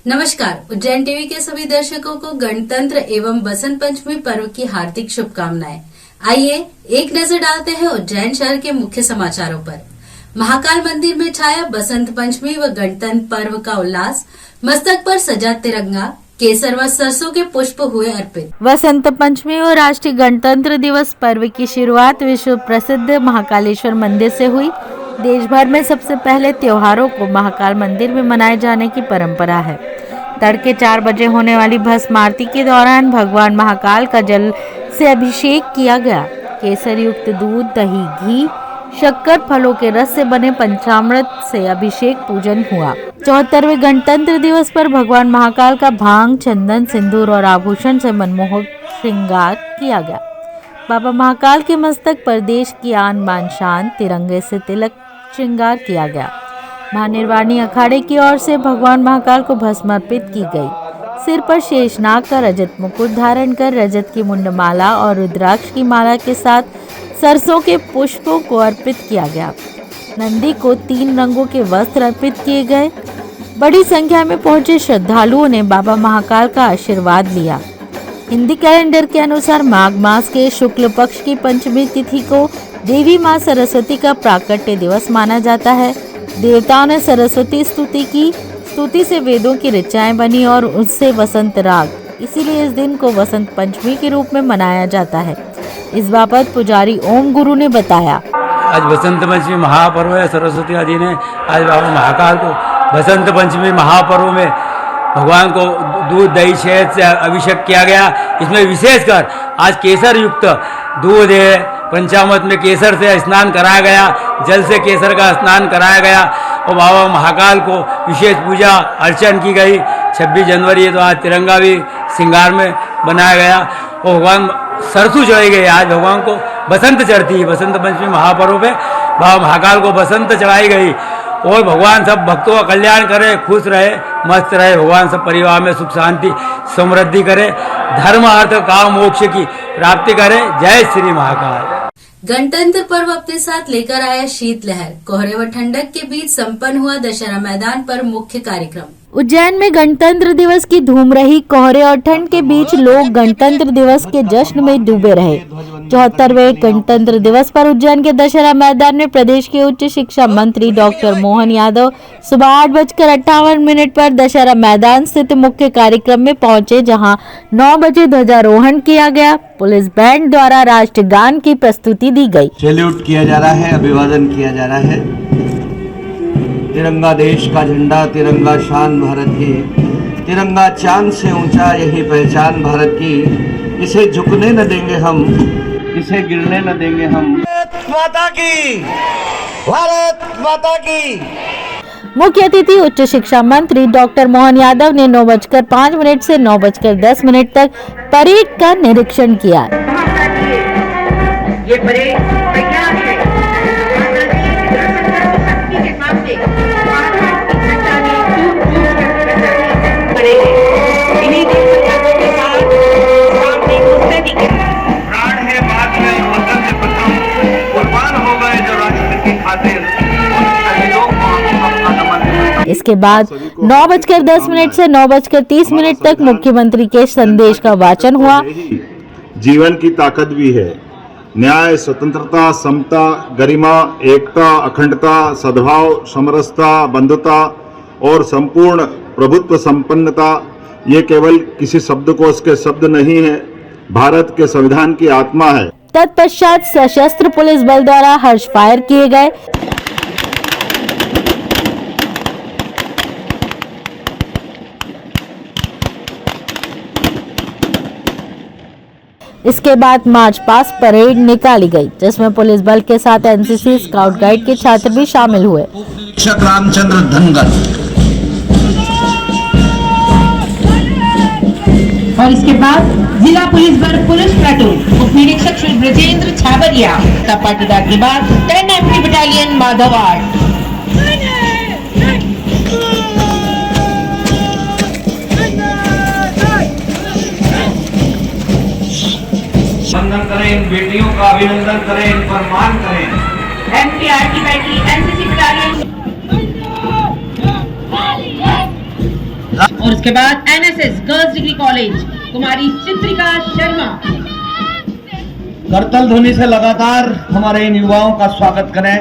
नमस्कार, उज्जैन टीवी के सभी दर्शकों को गणतंत्र एवं बसंत पंचमी पर्व की हार्दिक शुभकामनाएं। आइए एक नजर डालते हैं उज्जैन शहर के मुख्य समाचारों पर। महाकाल मंदिर में छाया बसंत पंचमी व गणतंत्र पर्व का उल्लास। मस्तक पर सजा तिरंगा, केसर व सरसों के पुष्प हुए अर्पित। बसंत पंचमी और राष्ट्रीय गणतंत्र दिवस पर्व की शुरुआत विश्व प्रसिद्ध महाकालेश्वर मंदिर से हुई। देश भर में सबसे पहले त्योहारों को महाकाल मंदिर में मनाए जाने की परंपरा है। तड़के 4 बजे होने वाली भस्म आरती के दौरान भगवान महाकाल का जल से अभिषेक किया गया। केसर युक्त दूध, दही, घी, शक्कर, फलों के रस से बने पंचामृत से अभिषेक पूजन हुआ। 74वें गणतंत्र दिवस पर भगवान महाकाल का भांग, चंदन, सिंदूर और आभूषण से मनमोहक श्रृंगार किया गया। बाबा महाकाल के मस्तक पर देश की आन बान शान तिरंगे से तिलक श्रृंगार किया गया। महानिर्वाणी अखाड़े की ओर से भगवान महाकाल को भस्म अर्पित की गई। सिर पर शेषनाग का रजत मुकुट धारण कर रजत की मुंडमाला और रुद्राक्ष की माला के साथ सरसों के पुष्पों को अर्पित किया गया। नंदी को 3 रंगों के वस्त्र अर्पित किए गए। बड़ी संख्या में पहुंचे श्रद्धालुओं ने बाबा महाकाल का आशीर्वाद लिया। हिंदी कैलेंडर के अनुसार माघ मास के शुक्ल पक्ष की पंचमी तिथि को देवी मां सरस्वती का प्राकट्य दिवस माना जाता है। देवताओं ने सरस्वती स्तुति की। स्तुति से वेदों की ऋचाएं बनी और उससे वसंत राग, इसीलिए इस दिन को वसंत पंचमी के रूप में मनाया जाता है। इस बाबत पुजारी ओम गुरु ने बताया, आज बसंत पंचमी महापर्व है। सरस्वती आदि ने आज बाबा महाकाल को बसंत पंचमी महापर्व में भगवान को दूध, दही, शहद से अभिषेक किया गया। इसमें विशेषकर आज केसर युक्त दूध है, पंचामृत में केसर से स्नान कराया गया, जल से केसर का स्नान कराया गया और बाबा महाकाल को विशेष पूजा अर्चन की गई। 26 जनवरी है तो आज तिरंगा भी श्रृंगार में बनाया गया और भगवान सरसों चढ़ाई गई। आज भगवान को बसंत चढ़ती है। बसंत पंचमी महापर्व पे बाबा महाकाल को बसंत चढ़ाई गई और भगवान सब भक्तों का कल्याण करे, खुश रहे, मस्त रहे। भगवान सब परिवार में सुख शांति समृद्धि करे, धर्म अर्थ काम मोक्ष की प्राप्ति करे। जय श्री महाकाल। गणतंत्र पर्व अपने साथ लेकर आया शीतलहर। कोहरे व ठंडक के बीच संपन्न हुआ दशहरा मैदान पर मुख्य कार्यक्रम। उज्जैन में गणतंत्र दिवस की धूम रही। कोहरे और ठंड के बीच लोग गणतंत्र दिवस के जश्न में डूबे रहे। 74वें गणतंत्र दिवस पर उज्जैन के दशहरा मैदान में प्रदेश के उच्च शिक्षा मंत्री डॉक्टर मोहन यादव सुबह 8:58 पर दशहरा मैदान स्थित मुख्य कार्यक्रम में पहुंचे, जहां 9 बजे ध्वजारोहण किया गया। पुलिस बैंड द्वारा राष्ट्रगान की प्रस्तुति दी गई। सैल्यूट किया जा रहा है, अभिवादन किया जा रहा है। तिरंगा देश का झंडा, तिरंगा शान भारत की, तिरंगा चांद से ऊंचा, यही पहचान भारत की। इसे झुकने न देंगे हम, इसे गिरने न देंगे हम। भारत माता की, भारत माता की। मुख्य अतिथि उच्च शिक्षा मंत्री डॉक्टर मोहन यादव ने 9:05 से 9:10 तक परेड का निरीक्षण किया। ये परेड तैयार है। इसके बाद 9:10 से 9:30 तक मुख्यमंत्री के संदेश का वाचन हुआ। जीवन की ताकत भी है। न्याय, स्वतंत्रता, समता, गरिमा, एकता, अखंडता, सद्भाव, समरसता, बंधुता और संपूर्ण प्रभुत्व संपन्नता, ये केवल किसी शब्दकोश के शब्द नहीं है, भारत के संविधान की आत्मा है। तत्पश्चात सशस्त्र पुलिस बल द्वारा हर्ष फायर किए गए। इसके बाद मार्च पास्ट परेड निकाली गई, जिसमें पुलिस बल के साथ एनसीसी, स्काउट गाइड के छात्र भी शामिल हुए। निरीक्षक रामचंद्र धनगर और इसके बाद जिला पुलिस बल पुलिस प्लाटून उप निरीक्षक श्री ब्रजेंद्र छाबरिया तथा पाटीदार के बाद 10 एमपी बटालियन माधवाड़। वंदन करें, इन बेटियों का अभिनंदन करें, इन पर मान करें। एनसीआर की बैठी एनसीसी बटालियन और उसके बाद एनएसएस गर्ल्स डिग्री कॉलेज कुमारी चित्रिका शर्मा। करतल ध्वनि से लगातार हमारे इन युवाओं का स्वागत करें,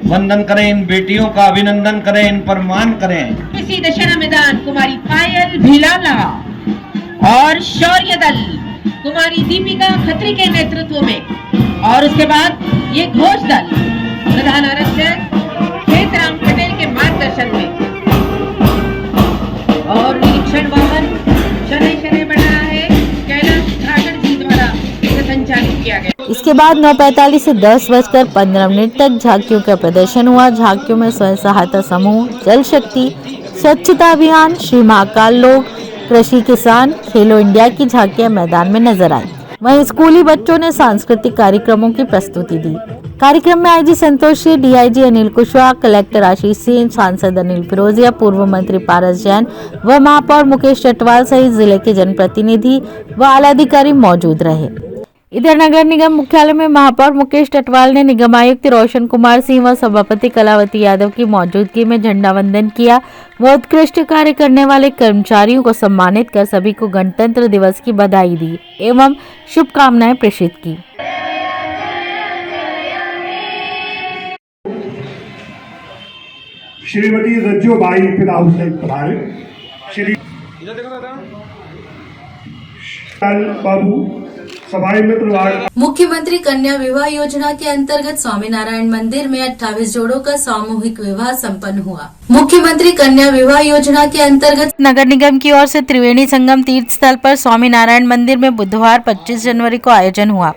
वंदन करें, इन बेटियों का अभिनंदन करें, इन पर मान करें। इसी दशहरा मैदान कुमारी पायल भिलाला और शौर्य दल कुमारी दीपिका खत्री के नेतृत्व में, और उसके बाद ये घोष दल प्रधान आरक्षक खेतराम पटेल के मार्गदर्शन में, और निरीक्षण वाहन शनै शनै बन रहा है, कैलाश ठाकर जी द्वारा इसे संचालित किया गया। इसके बाद 9:45 से 10:15 तक झांकियों का प्रदर्शन हुआ। झांकियों में स्वयं सहायता समूह, जल शक्ति, स्वच्छता अभियान, श्री महाकाल लोग, कृषि किसान, खेलो इंडिया की झांकियां मैदान में नजर आई। वहीं स्कूली बच्चों ने सांस्कृतिक कार्यक्रमों की प्रस्तुति दी। कार्यक्रम में IG Santosh Singh, DIG Anil Kushwaha, collector Ashish Singh, सांसद अनिल फिरोजिया, पूर्व मंत्री पारस जैन व महापौर मुकेश टटवाल सहित जिले के जनप्रतिनिधि व आला अधिकारी मौजूद रहे। इधर नगर निगम मुख्यालय में महापौर मुकेश टटवाल ने निगम आयुक्त रोशन कुमार सिंह व सभापति कलावती यादव की मौजूदगी में झंडा वंदन किया व उत्कृष्ट कार्य करने वाले कर्मचारियों को सम्मानित कर सभी को गणतंत्र दिवस की बधाई दी एवं शुभकामनाएं प्रेषित की। श्रीमती रज्जोबाई फिराउस पधारे, श्री बाबू सभाई मित्र। मुख्यमंत्री कन्या विवाह योजना के अंतर्गत स्वामीनारायण मंदिर में 28 जोड़ों का सामूहिक विवाह संपन्न हुआ। मुख्यमंत्री कन्या विवाह योजना के अंतर्गत नगर निगम की ओर से त्रिवेणी संगम तीर्थ स्थल पर स्वामीनारायण मंदिर में बुधवार 25 जनवरी को आयोजन हुआ।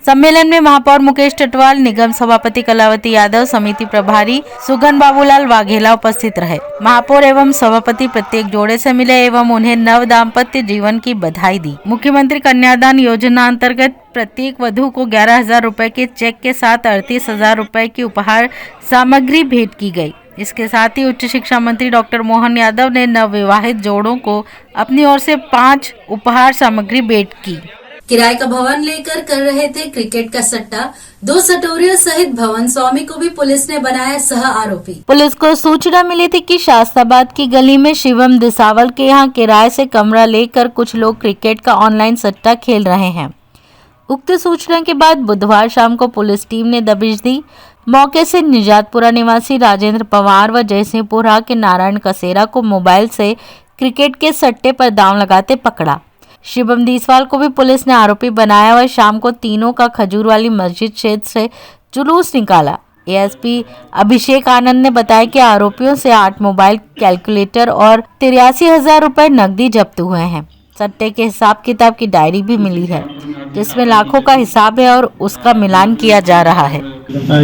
सम्मेलन में महापौर मुकेश टटवाल, निगम सभापति कलावती यादव, समिति प्रभारी सुगन बाबूलाल वाघेला उपस्थित रहे। महापौर एवं सभापति प्रत्येक जोड़े से मिले एवं उन्हें नव दाम्पत्य जीवन की बधाई दी। मुख्यमंत्री कन्यादान योजना अंतर्गत प्रत्येक वधू को 11,000 रुपए के चेक के साथ 38,000 रुपए की उपहार सामग्री भेंट की गई। इसके साथ ही उच्च शिक्षा मंत्री डॉक्टर मोहन यादव ने नव विवाहित जोड़ों को अपनी ओर से 5 उपहार सामग्री भेंट की। किराए का भवन लेकर कर रहे थे क्रिकेट का सट्टा, 2 सटोरियों सहित भवन स्वामी को भी पुलिस ने बनाया सह आरोपी। पुलिस को सूचना मिली थी कि शास्ताबाद की गली में शिवम दिसावल के यहाँ किराए से कमरा लेकर कुछ लोग क्रिकेट का ऑनलाइन सट्टा खेल रहे हैं। उक्त सूचना के बाद बुधवार शाम को पुलिस टीम ने दबिश दी। मौके से निजातपुरा निवासी राजेंद्र पवार व जयसिंहपुरा के नारायण कसेरा को मोबाइल से क्रिकेट के सट्टे पर दांव लगाते पकड़ा। शिवम दिसवाल को भी पुलिस ने आरोपी बनाया और शाम को तीनों का खजूर वाली मस्जिद क्षेत्र से जुलूस निकाला। एएसपी अभिषेक आनंद ने बताया कि आरोपियों से 8 मोबाइल कैलकुलेटर और 83,000 रुपए नकदी जब्त हुए हैं। सट्टे के हिसाब किताब की डायरी भी मिली है जिसमें लाखों का हिसाब है और उसका मिलान किया जा रहा है।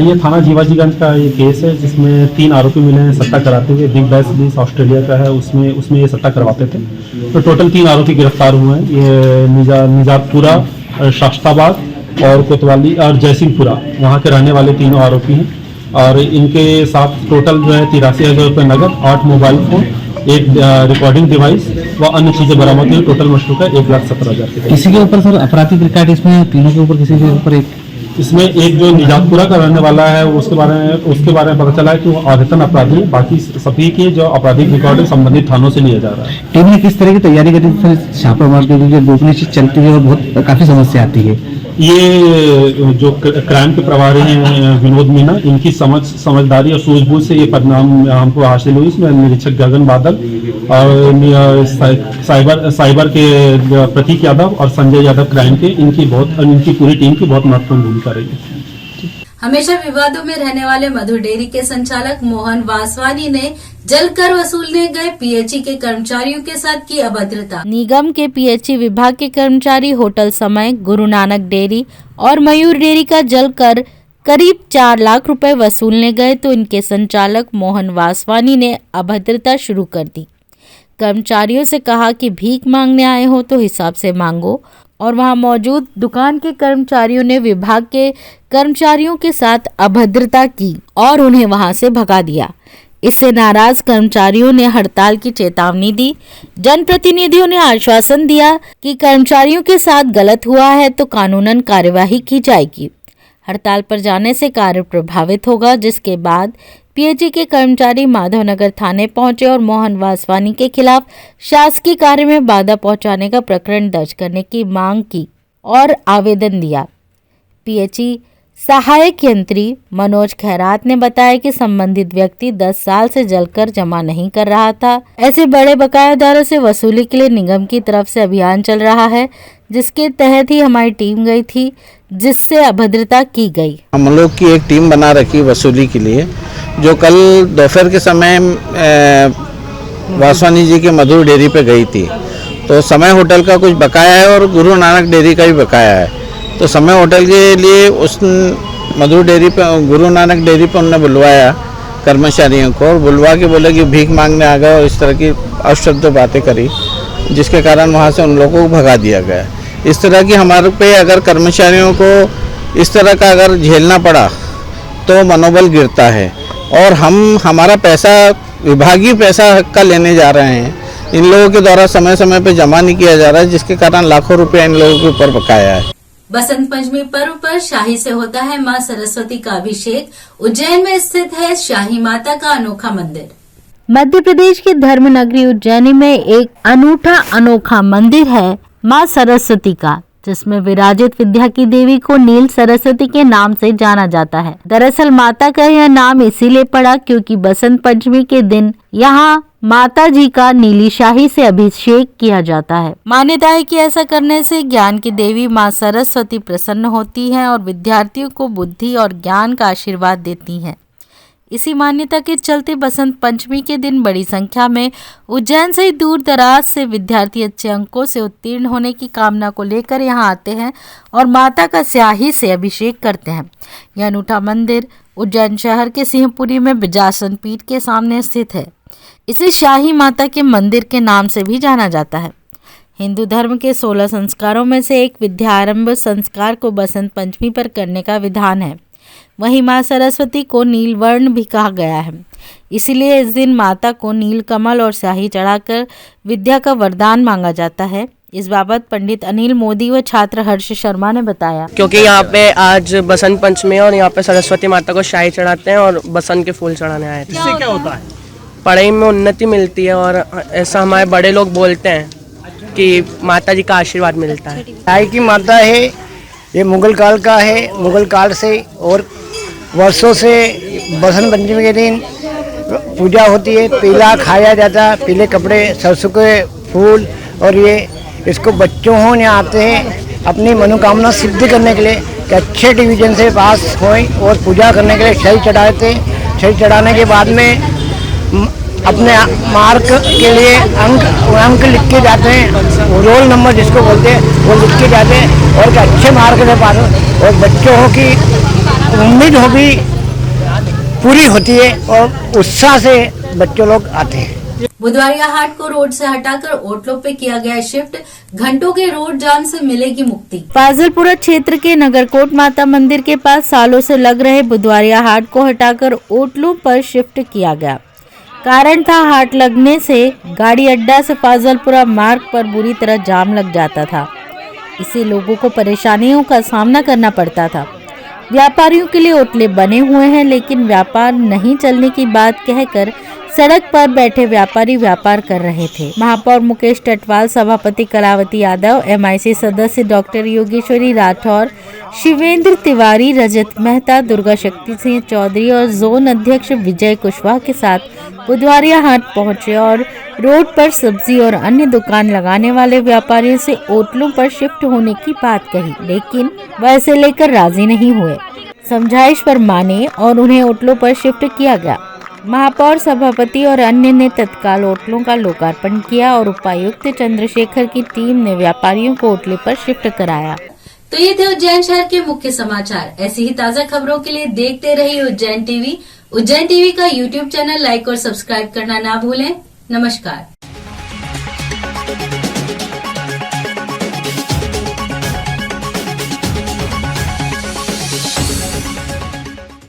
ये थाना जीवाजीगंज का ये केस है जिसमें 3 आरोपी मिले हैं सट्टा कराते हुए। बिग बैश बीस ऑस्ट्रेलिया का है, उसमें ये सट्टा करवाते थे। तो टोटल 3 आरोपी गिरफ्तार हुए हैं। ये निजातपुरा, शास्ताबाद और कोतवाली और जयसिंहपुरा वहाँ के रहने वाले तीनों आरोपी हैं और इनके साथ टोटल जो है 83,000 रुपये नगद, 8 मोबाइल फोन, एक रिकॉर्डिंग डिवाइस व अन्य चीजें बरामद हुई। टोटल मशरूका 1,17,000। किसी के ऊपर सर आपराधिक रिकॉर्ड इसमें तीनों के ऊपर किसी के ऊपर इसमें एक जो निजातपुरा का रहने वाला है उसके बारे में पता चला है कि वो आदतन अपराधी है। बाकी सभी के जो आपराधिक रिकॉर्ड संबंधित थानों से लिया जा रहा है। टीम ने किस तरह की तैयारी करी थी सर छापामार के लिए? गोपनीय चीज चलती है और बहुत काफी समस्या आती है। ये जो क्राइम के प्रभारी हैं विनोद मीना, इनकी समझदारी और सूझबूझ से ये परिणाम हमको हासिल हुई। इसमें निरीक्षक गगन बादल और साइबर के प्रतीक यादव और संजय यादव क्राइम के, इनकी पूरी टीम की बहुत महत्वपूर्ण भूमिका रही। हमेशा विवादों में रहने वाले मधुर डेयरी के संचालक मोहन वासवानी ने जलकर वसूलने गए पीएचई के कर्मचारियों के साथ की अभद्रता। निगम के पीएचई विभाग के कर्मचारी होटल समय, गुरु नानक डेयरी और मयूर डेयरी का जलकर करीब 4 लाख रुपए वसूलने गए तो इनके संचालक मोहन वासवानी ने अभद्रता शुरू कर दी। कर्मचारियों से कहा कि भीख मांगने आए हो तो हिसाब से मांगो और वहां मौजूद दुकान के कर्मचारियों ने विभाग के कर्मचारियों के साथ अभद्रता की और उन्हें वहां से भगा दिया। इससे नाराज कर्मचारियों ने हड़ताल की चेतावनी दी। जनप्रतिनिधियों ने आश्वासन दिया कि कर्मचारियों के साथ गलत हुआ है तो कानूनन कार्यवाही की जाएगी। हड़ताल पर जाने से कार्य प्रभावित होगा, जिसके बाद पीएचई के कर्मचारी माधवनगर थाने पहुंचे और मोहन वासवानी के खिलाफ शासकीय कार्य में बाधा पहुंचाने का प्रकरण दर्ज करने की मांग की और आवेदन दिया। पीएचई सहायक यंत्री मनोज खैरात ने बताया कि संबंधित व्यक्ति 10 साल से जलकर जमा नहीं कर रहा था। ऐसे बड़े बकायादारों से वसूली के लिए निगम की तरफ से अभियान चल रहा है, जिसके तहत ही हमारी टीम गई थी, जिससे अभद्रता की गई। हम लोग की एक टीम बना रखी वसूली के लिए, जो कल दोपहर के समय वासवानी जी के मधुर डेयरी पे गई थी। तो समय होटल का कुछ बकाया है और गुरु नानक डेयरी का भी बकाया है। तो समय होटल के लिए उस मधुर डेयरी पे, गुरु नानक डेयरी पे उन्होंने बुलवाया कर्मचारियों को और बुलवा के बोले कि भीख मांगने आ गए और इस तरह की अशुद्ध बातें करी, जिसके कारण वहाँ से उन लोगों को भगा दिया गया। इस तरह की हमारे पे अगर कर्मचारियों को इस तरह का अगर झेलना पड़ा तो मनोबल गिरता है और हमारा पैसा विभागीय पैसा का लेने जा रहे हैं। इन लोगों के द्वारा समय समय पे जमा नहीं किया जा रहा है, जिसके कारण लाखों रुपया इन लोगों के ऊपर बकाया है। बसंत पंचमी पर्व पर शाही से होता है मां सरस्वती का अभिषेक। उज्जैन में स्थित है शाही माता का अनोखा मंदिर। मध्य प्रदेश की धर्म नगरी उज्जैनी में एक अनोखा मंदिर है मां सरस्वती का, जिसमें विराजित विद्या की देवी को नील सरस्वती के नाम से जाना जाता है। दरअसल माता का यह नाम इसीलिए पड़ा क्योंकि बसंत पंचमी के दिन यहाँ माता जी का नीली शाही से अभिषेक किया जाता है। मान्यता है कि ऐसा करने से ज्ञान की देवी मां सरस्वती प्रसन्न होती हैं और विद्यार्थियों को बुद्धि और ज्ञान का आशीर्वाद देती हैं। इसी मान्यता के चलते बसंत पंचमी के दिन बड़ी संख्या में उज्जैन से दूर दराज से विद्यार्थी अच्छे अंकों से उत्तीर्ण होने की कामना को लेकर यहां आते हैं और माता का स्याही से अभिषेक करते हैं। यह अनूठा मंदिर उज्जैन शहर के सिंहपुरी में बिजासन पीठ के सामने स्थित है। इसे शाही माता के मंदिर के नाम से भी जाना जाता है। हिंदू धर्म के 16 संस्कारों में से एक विद्यारंभ संस्कार को बसंत पंचमी पर करने का विधान है। वहीं मां सरस्वती को नीलवर्ण भी कहा गया है, इसलिए इस दिन माता को नील कमल और स्याही चढ़ाकर विद्या का वरदान मांगा जाता है। इस बाबत पंडित अनिल मोदी व छात्र हर्ष शर्मा ने बताया। क्योंकि यहाँ पे आज बसंत पंचमी है और यहाँ पे सरस्वती माता को शाही चढ़ाते हैं और बसंत के फूल चढ़ाने आए थे। इससे क्या होता है? पढ़ाई में उन्नति मिलती है और ऐसा हमारे बड़े लोग बोलते हैं कि माता जी का आशीर्वाद मिलता है। शाही की माता है, ये मुगल काल का है। मुगल काल से और वर्षों से बसंत पंचमी के दिन पूजा होती है। पीला खाया जाता है, पीले कपड़े, सरसों के फूल, और ये इसको बच्चों होने आते हैं अपनी मनोकामना सिद्ध करने के लिए कि अच्छे डिवीजन से पास होएं और पूजा करने के लिए शाही चढ़ाते हैं। शाही चढ़ाने के बाद में अपने मार्क के लिए अंक लिख के जाते हैं, रोल नंबर जिसको बोलते हैं वो लिख के जाते हैं और कि अच्छे मार्क से पास हो और बच्चों की उम्मीद हो भी पूरी होती है और उत्साह से बच्चों लोग आते हैं। बुधवारिया हाट को रोड से हटाकर ओटलो पे किया गया शिफ्ट। घंटों के रोड जाम से मिलेगी मुक्ति। फाजिलपुरा क्षेत्र के नगरकोट माता मंदिर के पास सालों से लग रहे बुधवारिया हाट को हटाकर ओटलो पर शिफ्ट किया गया। कारण था हाट लगने से गाड़ी अड्डा से फाजिलपुरा मार्ग पर बुरी तरह जाम लग जाता था। इससे लोगों को परेशानियों का सामना करना पड़ता था। व्यापारियों के लिए ओटले बने हुए हैं, लेकिन व्यापार नहीं चलने की बात कहकर सड़क पर बैठे व्यापारी व्यापार कर रहे थे। महापौर मुकेश टटवाल, सभापति कलावती यादव, MIC सदस्य डॉक्टर योगेश्वरी राठौर, शिवेंद्र तिवारी, रजत मेहता, दुर्गा शक्ति सिंह चौधरी और जोन अध्यक्ष विजय कुशवाहा के साथ बुधवारिया हाट पहुंचे और रोड पर सब्जी और अन्य दुकान लगाने वाले व्यापारियों से ओटलों पर शिफ्ट होने की बात कही, लेकिन वह इसे लेकर राजी नहीं हुए। समझाइश पर माने और उन्हें ओटलों पर शिफ्ट किया गया। महापौर, सभापति और अन्य ने तत्काल ओटलों का लोकार्पण किया और उपायुक्त चंद्रशेखर की टीम ने व्यापारियों को ओटले पर शिफ्ट कराया। तो ये थे उज्जैन शहर के मुख्य समाचार। ऐसी ही ताजा खबरों के लिए देखते रहिए उज्जैन टीवी। उज्जैन टीवी का YouTube चैनल लाइक और सब्सक्राइब करना ना भूलें। नमस्कार।